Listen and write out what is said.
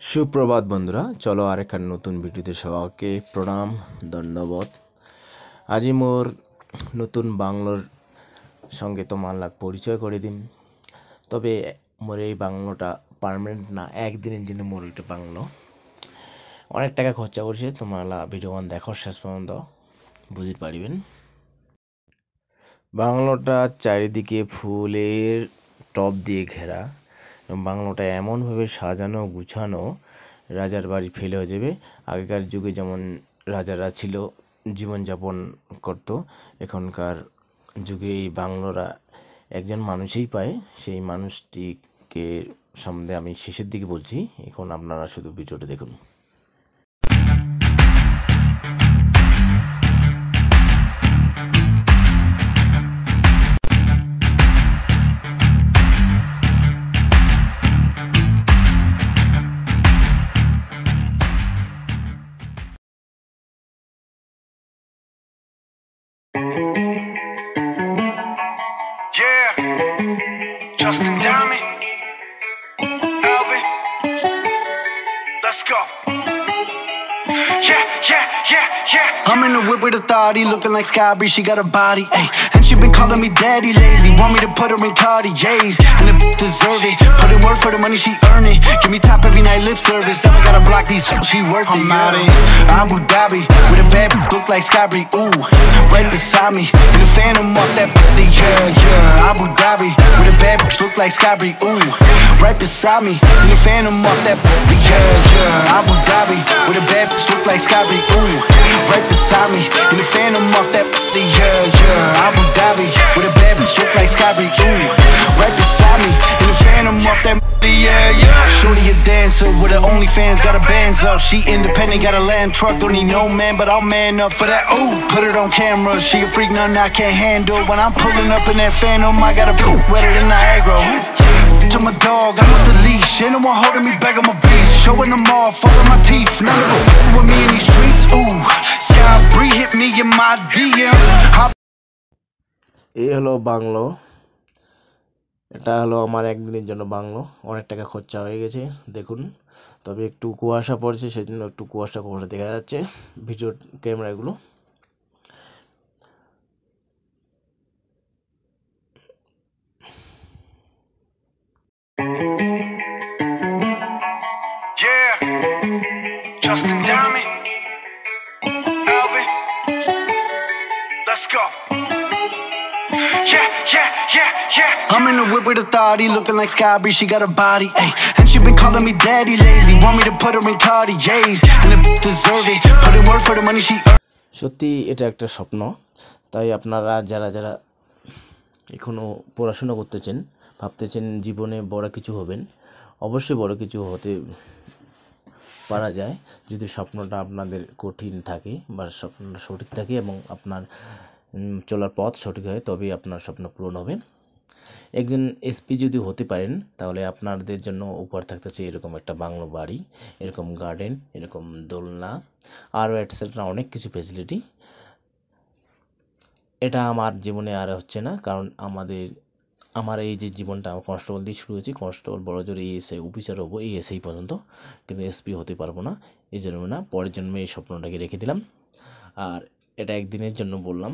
সুপ্রভাত বন্ধুরা, চলো আরেকখান নতুন ভিডিওতে সবাইকে প্রণাম ধন্যবাদ। আজি মোর নতুন বাংলোর সঙ্গে তোমার পরিচয় করে দিন। তবে মোর এই বাংলোটা পার্মানেন্ট না, একদিনের জন্য মোর একটা বাংলো। অনেক টাকা খরচা করছে, তোমরা ভিডিওখান দেখো শেষ পর্যন্ত বুঝতে পারিবেন। বাংলোটা চারিদিকে ফুলের টব দিয়ে ঘেরা এবং বাংলোটা এমনভাবে সাজানো গুছানো, রাজার বাড়ি ফেলে হয়ে যাবে। আগেকার যুগে যেমন রাজারা ছিল, জীবনযাপন করত, এখনকার যুগে এই বাংলোরা একজন মানুষই পায়। সেই মানুষটিকে সম্বন্ধে আমি শেষের দিকে বলছি, এখন আপনারা শুধু ভিডিওটা দেখুন। Yeah, Justin Diamond, Alvin, let's go. Yeah. I'm in the whip with authority, looking like Skybri, she got a body, ayy. And she been calling me daddy lately, want me to put her in Cartiers. And the deserve it, put in work for the money she earn it. Give me top every night, lip service, now I gotta block these, she worth it. I'm out in Abu Dhabi, with a bad look like Skybri, ooh. Right beside me, in the phantom off that body, yeah. Abu Dhabi, with a bad look like Skybri, ooh. Right beside me, in the phantom off that body, yeah. Abu Dhabi, with a bad look like Skybri, ooh. Right beside me, in the phantom off that body, yeah. Abu Dhabi, with a bad look like Skybri, ooh. Right beside me, in the phantom off that body, yeah. Shorty a dancer with her OnlyFans, got her bands up. She independent, got a lamb truck, don't need no man, but I'll man up for that. Ooh, put it on camera, she a freak, nothing I can't handle. When I'm pulling up in that phantom, I got a poop wetter than Niagara. To my dog, I'm with the leash, ain't no one holding me back, I'm a beast. Showing them all, falling my teeth, none of them with me in these streets. Ooh, Skybri hit me in my DMs. এই হলো bungalow, এটা হলো আমার একদিনের জন্য bungalow. অনেক টাকা খরচা হয়ে গেছে দেখুন। তবে একটু কুয়াশা পড়েছে, সেজন্য একটু কুয়াশা দেখা যাচ্ছে video ক্যামেরাগুলো। Yeah, Justin Diamond, Alvin, let's go. Yeah. I'm in the whip with authority, looking like Skybri, she got a body, ayy. And she been calling me daddy lately, want me to put her in Cartiers. And the deserve it, put in work for the money she earn. সত্যি এটা একটা স্বপ্ন। তাই আপনারা যারা যারা এখনও পড়াশোনা করতেছেন, ভাবতেছেন জীবনে বড় কিছু হবেন, অবশ্যই বড় কিছু হতে পারা যায় যদি স্বপ্নটা আপনাদের কঠিন থাকে বা স্বপ্নটা সঠিক থাকে এবং আপনার চলার পথ সঠিক হয়, তবেই আপনার স্বপ্ন পূরণ হবে। একজন এসপি যদি হতে পারেন, তাহলে আপনাদের জন্য উপহার থাকতেছে এরকম একটা বাংলো বাড়ি, এরকম গার্ডেন, এরকম দোলনা, আরও এটসেট্রা অনেক কিছু ফেসিলিটি। এটা আমার জীবনে আর হচ্ছে না, কারণ আমার এই যে জীবনটা কনস্টেবল দিয়ে শুরু হয়েছে, কনস্টেবল বড় জোর এএসআই অফিসার হবো, এএসআই পর্যন্ত, কিন্তু এসপি হতে পারবো না। এই জন্য না, পরের জন্মে এই স্বপ্নটাকে রেখে দিলাম। আর এটা একদিনের জন্য বললাম।